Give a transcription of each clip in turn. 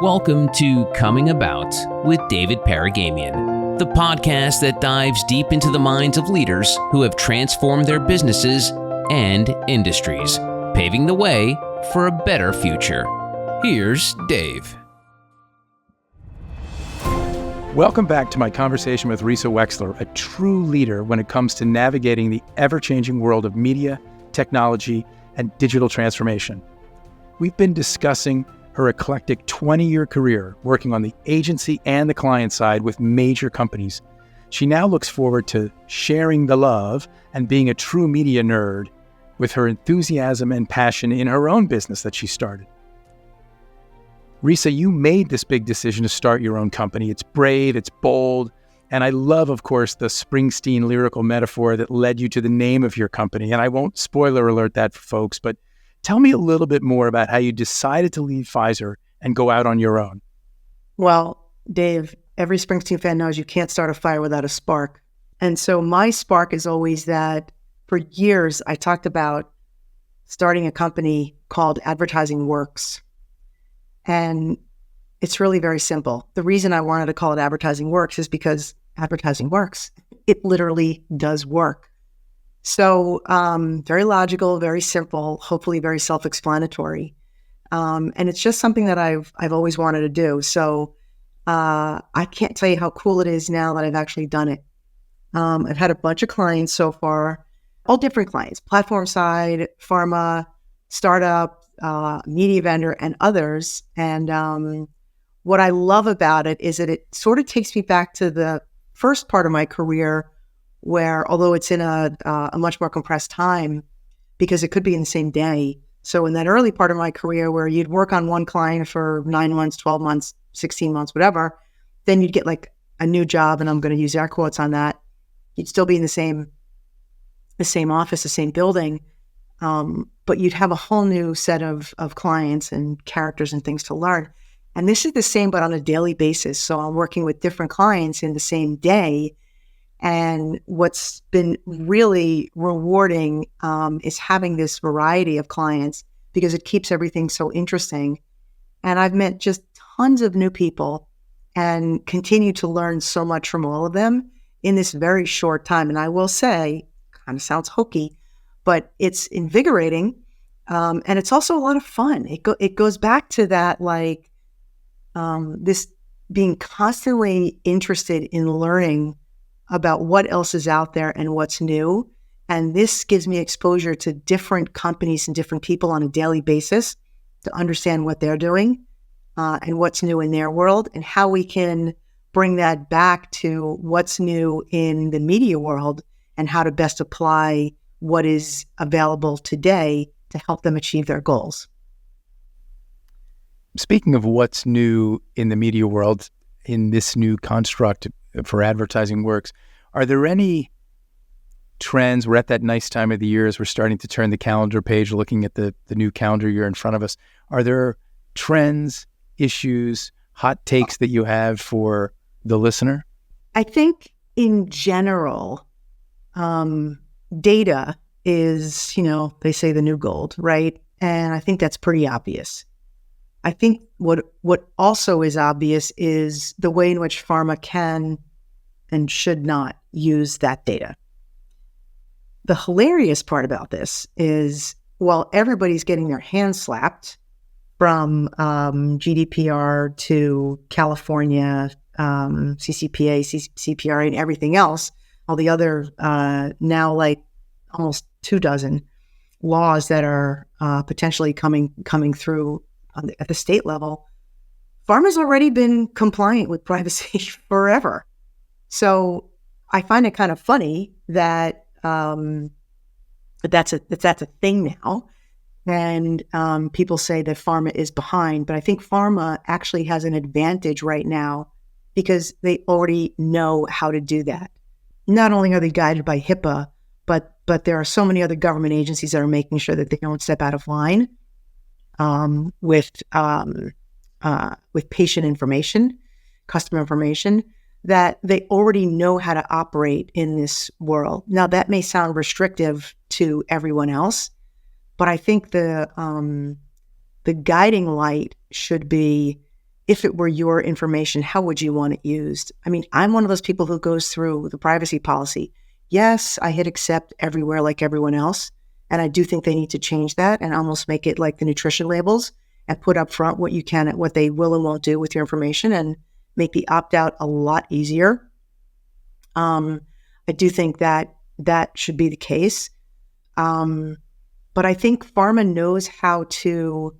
Welcome to Coming About with David Paragamian, the podcast that dives deep into the minds of leaders who have transformed their businesses and industries, paving the way for a better future. Here's Dave. Welcome back to my conversation with Risa Wexler, a true leader when it comes to navigating the ever-changing world of media, technology, and digital transformation. We've been discussing her eclectic 20-year career working on the agency and the client side with major companies. She now looks forward to sharing the love and being a true media nerd with her enthusiasm and passion in her own business that she started. Risa, you made this big decision to start your own company. It's brave, it's bold, and I love, of course, the Springsteen lyrical metaphor that led you to the name of your company. And I won't spoiler alert that for folks, but tell me a little bit more about how you decided to leave Pfizer and go out on your own. Well, Dave, every Springsteen fan knows you can't start a fire without a spark. And so my spark is always that for years I talked about starting a company called Advertising Works. And it's really very simple. The reason I wanted to call it Advertising Works is because advertising works. It literally does work. So very logical, very simple, hopefully very self-explanatory. And it's just something that I've always wanted to do. So I can't tell you how cool it is now that I've actually done it. I've had a bunch of clients so far, all different clients, platform side, pharma, startup, media vendor, and others. And what I love about it is that it sort of takes me back to the first part of my career where, although it's in a much more compressed time, because it could be in the same day. So in that early part of my career where you'd work on one client for 9 months, 12 months, 16 months, whatever, then you'd get like a new job, and I'm going to use air quotes on that. You'd still be in the same office, the same building, but you'd have a whole new set of clients and characters and things to learn. And this is the same, but on a daily basis. So I'm working with different clients in the same day. And what's been really rewarding is having this variety of clients because it keeps everything so interesting. And I've met just tons of new people and continue to learn so much from all of them in this very short time. And I will say, kind of sounds hokey, but it's invigorating. And it's also a lot of fun. It goes back to that, like this being constantly interested in learning about what else is out there and what's new. And this gives me exposure to different companies and different people on a daily basis to understand what they're doing and what's new in their world and how we can bring that back to what's new in the media world and how to best apply what is available today to help them achieve their goals. Speaking of what's new in the media world, in this new construct for Advertising Works, are there any trends? We're at that nice time of the year as we're starting to turn the calendar page, looking at the new calendar year in front of us. Are there trends, issues, hot takes that you have for the listener? I think in general, data is, they say the new gold, right? And I think that's pretty obvious. I think what also is obvious is the way in which pharma can and should not use that data. The hilarious part about this is while everybody's getting their hands slapped from GDPR to California, CCPA, CPRA, and everything else, all the other now like almost 24 laws that are potentially coming through at the state level, pharma's already been compliant with privacy forever. So I find it kind of funny that that's a thing now, and people say that pharma is behind. But I think pharma actually has an advantage right now because they already know how to do that. Not only are they guided by HIPAA, but there are so many other government agencies that are making sure that they don't step out of line with patient information, customer information, that they already know how to operate in this world. Now, that may sound restrictive to everyone else, but I think the guiding light should be if it were your information, how would you want it used? I mean, I'm one of those people who goes through the privacy policy. Yes, I hit accept everywhere like everyone else. And I do think they need to change that and almost make it like the nutrition labels and put up front what you can, what they will and won't do with your information, and make the opt-out a lot easier. I do think that that should be the case. But I think pharma knows how to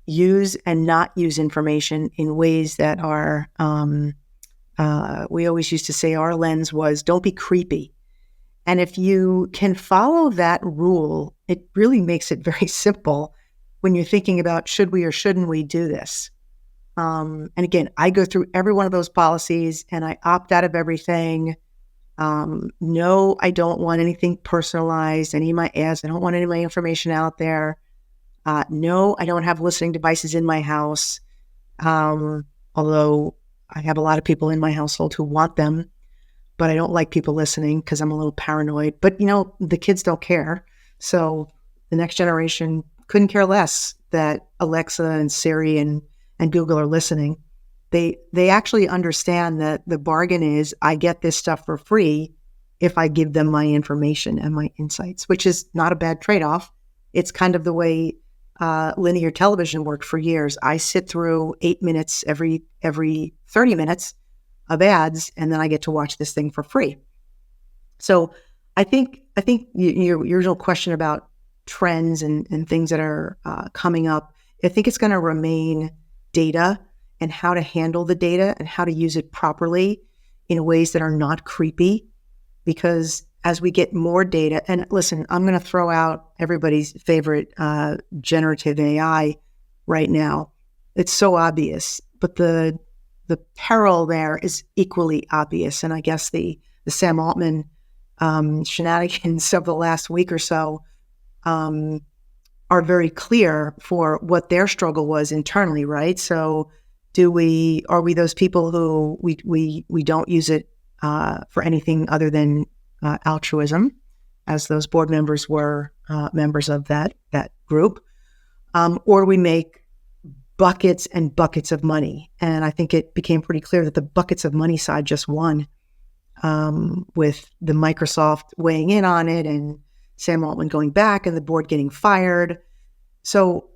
use and not use information in ways that are, we always used to say our lens was, don't be creepy. And if you can follow that rule, it really makes it very simple when you're thinking about, should we or shouldn't we do this? And again, I go through every one of those policies and I opt out of everything. No, I don't want anything personalized, any of my ads. I don't want any of my information out there. No, I don't have listening devices in my house. Although I have a lot of people in my household who want them, but I don't like people listening because I'm a little paranoid. But, the kids don't care. So the next generation couldn't care less that Alexa and Siri and Google are listening. They actually understand that the bargain is I get this stuff for free if I give them my information and my insights, which is not a bad trade-off. It's kind of the way linear television worked for years. I sit through 8 minutes every 30 minutes of ads, and then I get to watch this thing for free. So I think your original question about trends and things that are coming up, I think it's going to remain data and how to handle the data and how to use it properly in ways that are not creepy. Because as we get more data, and listen, I'm going to throw out everybody's favorite generative AI right now. It's so obvious, but the peril there is equally obvious. And I guess the Sam Altman shenanigans of the last week or so are very clear for what their struggle was internally, right? So are we those people who we don't use it for anything other than altruism, as those board members were members of that group, or we make buckets and buckets of money? And I think it became pretty clear that the buckets of money side just won, with the Microsoft weighing in on it and Sam Altman going back and the board getting fired. So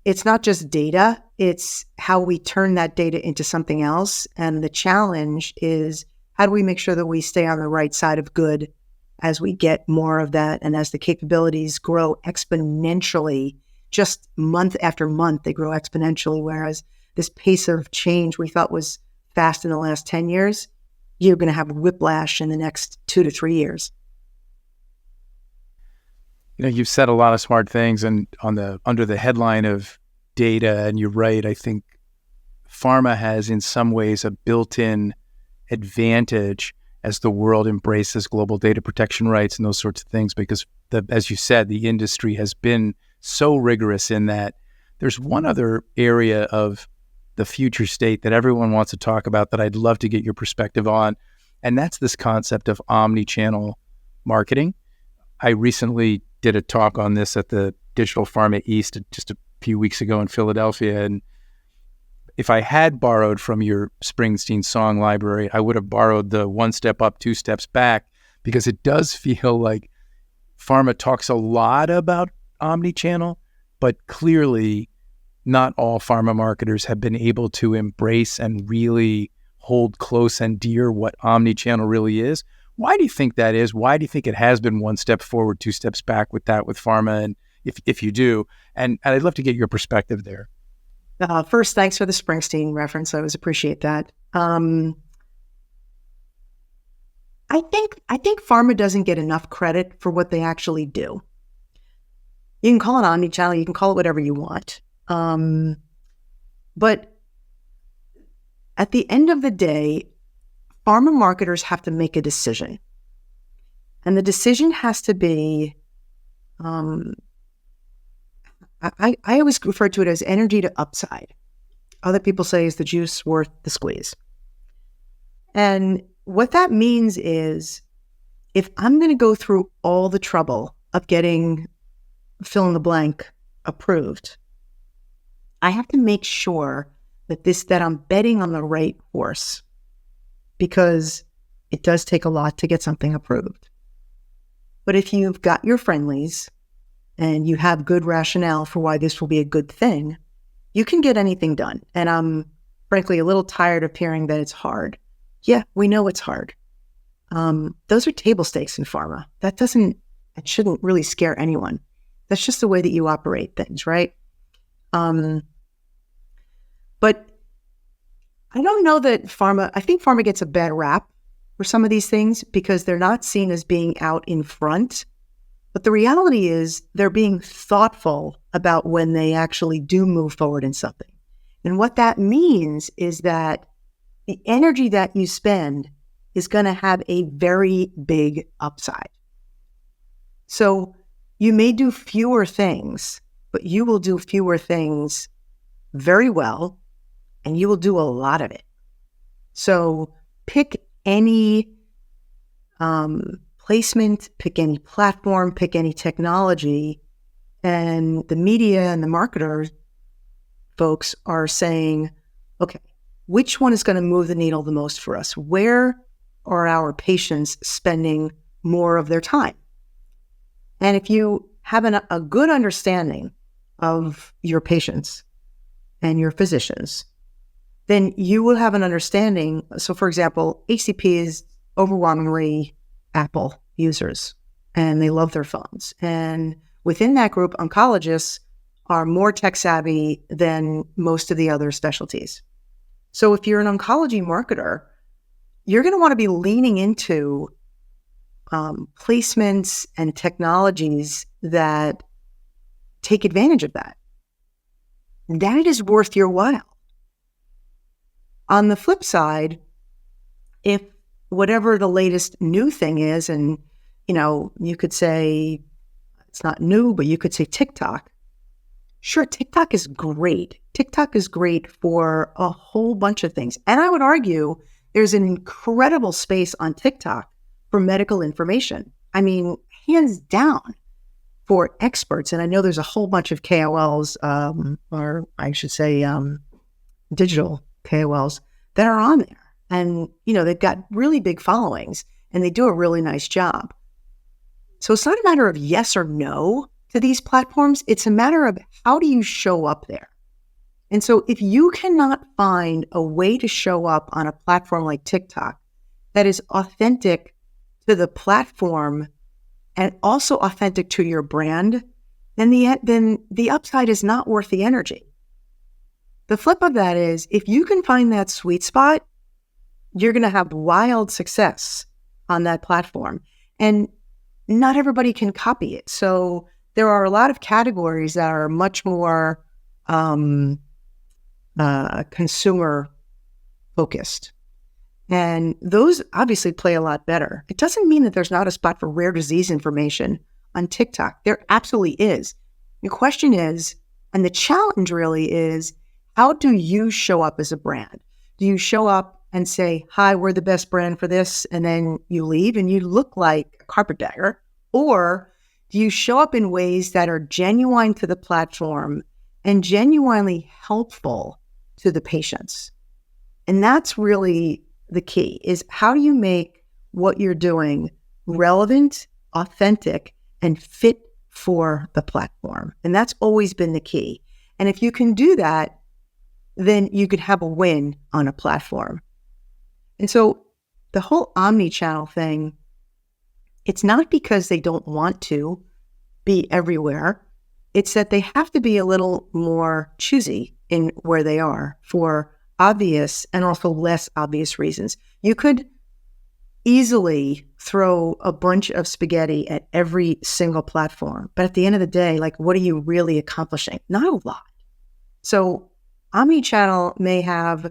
it's not just data, it's how we turn that data into something else. And the challenge is, how do we make sure that we stay on the right side of good as we get more of that, and as the capabilities grow exponentially, just month after month, they grow exponentially, whereas this pace of change we thought was fast in the last 10 years, you're going to have whiplash in the next 2 to 3 years. You've said a lot of smart things, and under the headline of data, and you're right, I think pharma has in some ways a built-in advantage as the world embraces global data protection rights and those sorts of things, because as you said, the industry has been so rigorous in that. There's one other area of the future state that everyone wants to talk about that I'd love to get your perspective on, and that's this concept of omni-channel marketing. I recently did a talk on this at the Digital Pharma East just a few weeks ago in Philadelphia. And if I had borrowed from your Springsteen song library, I would have borrowed the one step up, two steps back, because it does feel like pharma talks a lot about omni-channel, but clearly not all pharma marketers have been able to embrace and really hold close and dear what omni-channel really is. Why do you think that is? Why do you think it has been one step forward, two steps back with pharma? And if you do, and I'd love to get your perspective there. First, thanks for the Springsteen reference. I always appreciate that. I think pharma doesn't get enough credit for what they actually do. You can call it omnichannel, you can call it whatever you want. But at the end of the day, pharma marketers have to make a decision. And the decision has to be, I always refer to it as energy to upside. Other people say, is the juice worth the squeeze? And what that means is, if I'm going to go through all the trouble of getting fill in the blank approved, I have to make sure that I'm betting on the right horse, because it does take a lot to get something approved. But if you've got your friendlies and you have good rationale for why this will be a good thing, you can get anything done. And I'm frankly a little tired of hearing that it's hard. Yeah, we know it's hard. Those are table stakes in pharma. It shouldn't really scare anyone. That's just the way that you operate things, right? But I don't know that I think pharma gets a bad rap for some of these things because they're not seen as being out in front. But the reality is they're being thoughtful about when they actually do move forward in something. And what that means is that the energy that you spend is going to have a very big upside. So you may do fewer things, but you will do fewer things very well, and you will do a lot of it. So pick any placement, pick any platform, pick any technology, and the media and the marketers folks are saying, okay, which one is going to move the needle the most for us? Where are our patients spending more of their time? And if you have a good understanding of your patients and your physicians, then you will have an understanding. So for example, HCP is overwhelmingly Apple users, and they love their phones. And within that group, oncologists are more tech savvy than most of the other specialties. So if you're an oncology marketer, you're going to want to be leaning into placements and technologies that take advantage of that. That is worth your while. On the flip side, if whatever the latest new thing is, and you could say it's not new, but you could say TikTok. Sure, TikTok is great. TikTok is great for a whole bunch of things. And I would argue there's an incredible space on TikTok for medical information. I mean, hands down for experts. And I know there's a whole bunch of KOLs, or I should say digital KOLs that are on there. And, they've got really big followings and they do a really nice job. So it's not a matter of yes or no to these platforms. It's a matter of how do you show up there? And so if you cannot find a way to show up on a platform like TikTok that is authentic to the platform and also authentic to your brand, then the upside is not worth the energy. The flip of that is if you can find that sweet spot, you're going to have wild success on that platform. And not everybody can copy it. So there are a lot of categories that are much more consumer focused. And those obviously play a lot better. It doesn't mean that there's not a spot for rare disease information on TikTok. There absolutely is. The question is, and the challenge really is, how do you show up as a brand? Do you show up and say, hi, we're the best brand for this, and then you leave and you look like a carpetbagger? Or do you show up in ways that are genuine to the platform and genuinely helpful to the patients? And that's really the key, is how do you make what you're doing relevant, authentic, and fit for the platform? And that's always been the key. And if you can do that, then you could have a win on a platform. And so the whole omni-channel thing, it's not because they don't want to be everywhere. It's that they have to be a little more choosy in where they are for obvious and also less obvious reasons. You could easily throw a bunch of spaghetti at every single platform, but at the end of the day, what are you really accomplishing? Not a lot. So omni-channel may have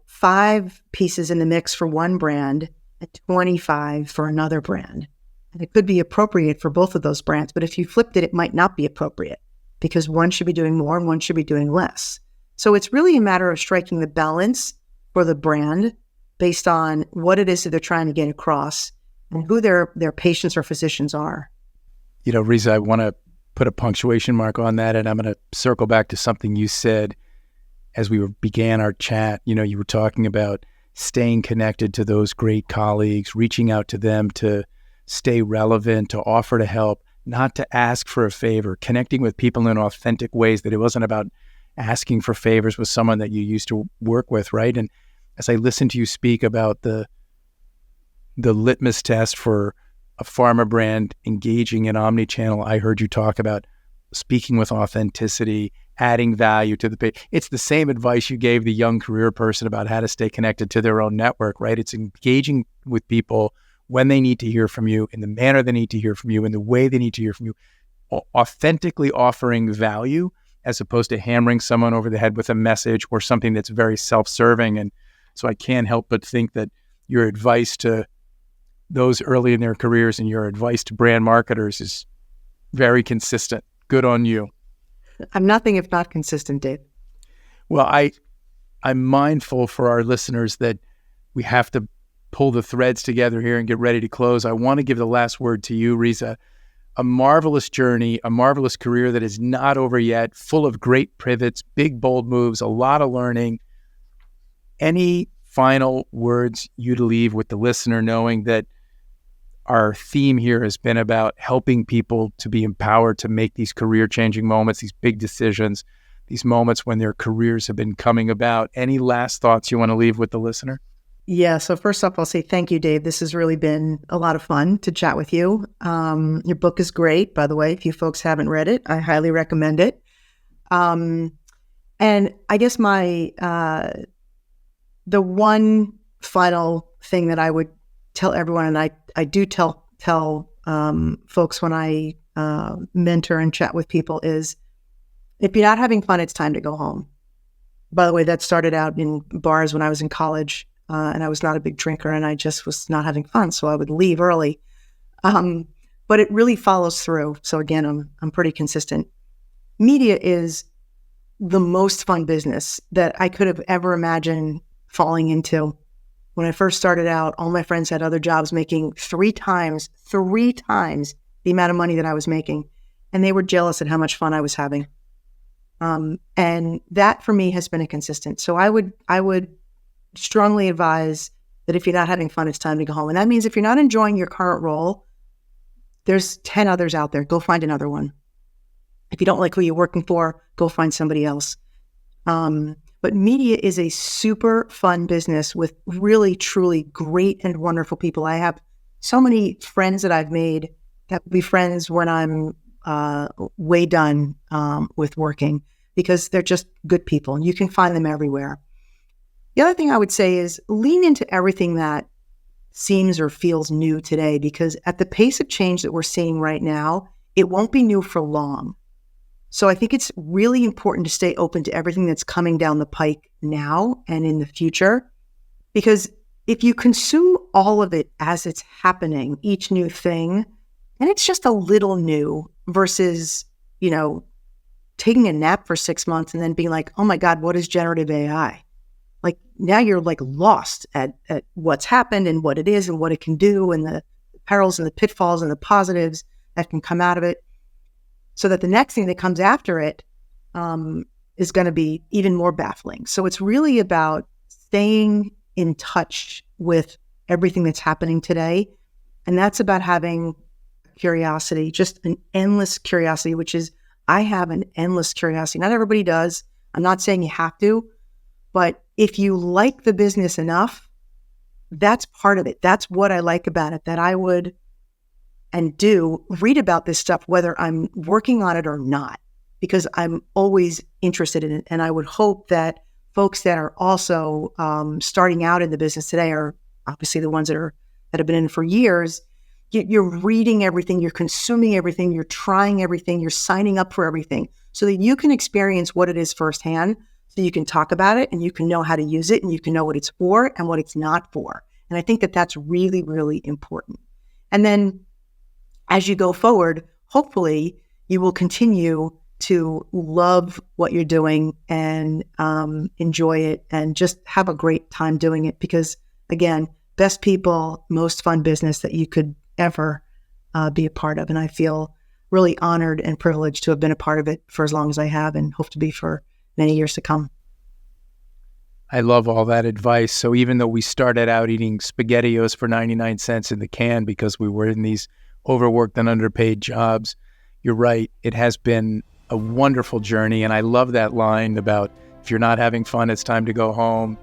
5 pieces in the mix for one brand and 25 for another brand. And it could be appropriate for both of those brands, but if you flipped it, it might not be appropriate because one should be doing more and one should be doing less. So it's really a matter of striking the balance for the brand based on what it is that they're trying to get across and who their patients or physicians are. Risa, I want to put a punctuation mark on that, and I'm going to circle back to something you said. as we began our chat, you were talking about staying connected to those great colleagues, reaching out to them to stay relevant, to offer to help, not to ask for a favor, connecting with people in authentic ways, that it wasn't about asking for favors with someone that you used to work with, right? And as I listened to you speak about the litmus test for a pharma brand engaging in omnichannel, I heard you talk about speaking with authenticity, adding value to the page. It's the same advice you gave the young career person about how to stay connected to their own network, right? It's engaging with people when they need to hear from you, in the manner they need to hear from you, in the way they need to hear from you, authentically offering value as opposed to hammering someone over the head with a message or something that's very self-serving. And so I can't help but think that your advice to those early in their careers and your advice to brand marketers is very consistent. Good on you. I'm nothing if not consistent, Dave. Well, I'm mindful for our listeners that we have to pull the threads together here and get ready to close. I want to give the last word to you, Risa. A marvelous journey, a marvelous career that is not over yet, full of great pivots, big, bold moves, a lot of learning. Any final words you to leave with the listener, knowing that our theme here has been about helping people to be empowered to make these career-changing moments, these big decisions, these moments when their careers have been coming about. Any last thoughts you want to leave with the listener? Yeah. So first off, I'll say thank you, Dave. This has really been a lot of fun to chat with you. Your book is great, by the way. If you folks haven't read it, I highly recommend it. And I guess the one final thing that I would tell everyone, and I do tell folks when I mentor and chat with people, is if you're not having fun, it's time to go home. By the way, that started out in bars when I was in college. And I was not a big drinker, and I just was not having fun, so I would leave early. But it really follows through. So again, I'm pretty consistent. Media is the most fun business that I could have ever imagined falling into. When I first started out, all my friends had other jobs making three times the amount of money that I was making, and they were jealous at how much fun I was having. And that for me has been a consistent. So I would strongly advise that if you're not having fun, it's time to go home. And that means if you're not enjoying your current role, there's 10 others out there. Go find another one. If you don't like who you're working for, go find somebody else. But media is a super fun business with really, truly great and wonderful people. I have so many friends that I've made that will be friends when I'm way done with working, because they're just good people and you can find them everywhere. The other thing I would say is lean into everything that seems or feels new today, because at the pace of change that we're seeing right now, it won't be new for long. So I think it's really important to stay open to everything that's coming down the pike now and in the future, because if you consume all of it as it's happening, each new thing, and it's just a little new versus, taking a nap for 6 months and then being like, oh my God, what is generative AI? Like now you're like lost at what's happened and what it is and what it can do and the perils and the pitfalls and the positives that can come out of it, so that the next thing that comes after it is going to be even more baffling. So it's really about staying in touch with everything that's happening today. And that's about having curiosity, just an endless curiosity, which is, I have an endless curiosity. Not everybody does. I'm not saying you have to, but if you like the business enough, that's part of it. That's what I like about it, that I would and do read about this stuff, whether I'm working on it or not, because I'm always interested in it. And I would hope that folks that are also starting out in the business today are obviously the ones that have been in it for years. You're reading everything, you're consuming everything, you're trying everything, you're signing up for everything so that you can experience what it is firsthand, so you can talk about it and you can know how to use it and you can know what it's for and what it's not for. And I think that that's really, really important. And then as you go forward, hopefully you will continue to love what you're doing and enjoy it and just have a great time doing it, because again, best people, most fun business that you could ever be a part of. And I feel really honored and privileged to have been a part of it for as long as I have, and hope to be for many years to come. I love all that advice. So even though we started out eating SpaghettiOs for 99 cents in the can because we were in these overworked and underpaid jobs, you're right. It has been a wonderful journey. And I love that line about if you're not having fun, it's time to go home.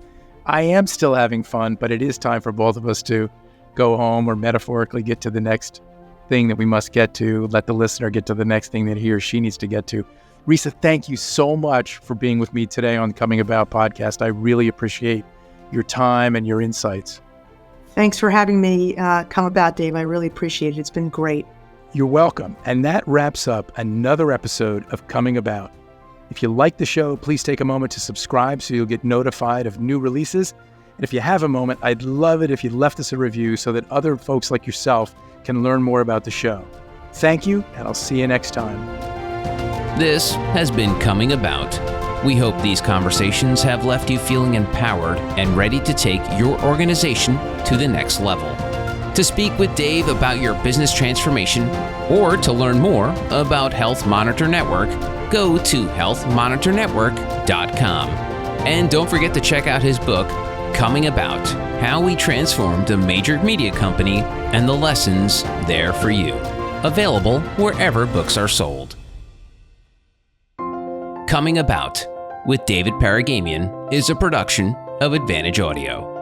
I am still having fun, but it is time for both of us to go home or metaphorically get to the next thing that we must get to, let the listener get to the next thing that he or she needs to get to. Risa, thank you so much for being with me today on the Coming About podcast. I really appreciate your time and your insights. Thanks for having me come about, Dave. I really appreciate it. It's been great. You're welcome. And that wraps up another episode of Coming About. If you like the show, please take a moment to subscribe so you'll get notified of new releases. And if you have a moment, I'd love it if you left us a review so that other folks like yourself can learn more about the show. Thank you, and I'll see you next time. This has been Coming About. We hope these conversations have left you feeling empowered and ready to take your organization to the next level. To speak with Dave about your business transformation or to learn more about Health Monitor Network, go to healthmonitornetwork.com. And don't forget to check out his book, Coming About: How We Transformed a Major Media Company and the Lessons There for You. Available wherever books are sold. Coming About with David Paragamian is a production of Advantage Audio.